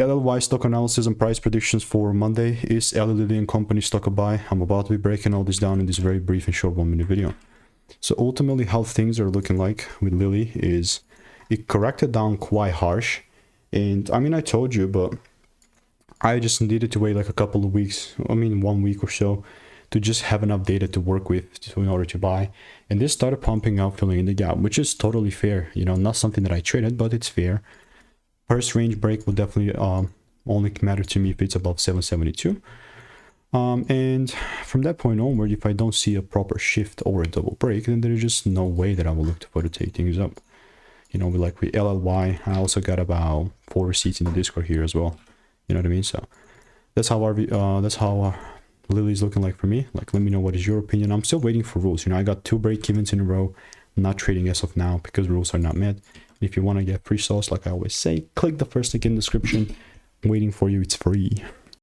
LLY stock analysis and price predictions for Monday. Is Eli Lilly and Company stock a buy? I'm about to be breaking all this down in this very brief and short 1-minute video. So ultimately how things are looking like with Lilly is it corrected down quite harsh. And I mean, I told you, but I just needed to wait like a couple of weeks, 1 week or so, to just have enough data to work with in order to buy. And this started pumping out, filling in the gap, which is totally fair. You know, not something that I traded, but it's fair. First range break will definitely only matter to me if it's above 772. And from that point onward, if I don't see a proper shift or a double break, then there's just no way that I will look to further take things up. You know, like with LLY, I also got about 4 receipts in the Discord here as well. You know what I mean? So that's how Lilly's looking like for me. Like, let me know what is your opinion. I'm still waiting for rules. You know, I got 2 break-evens in a row. I'm not trading as of now because rules are not met. If you want to get free sauce, like I always say, click the first link in the description. I'm waiting for you. It's free.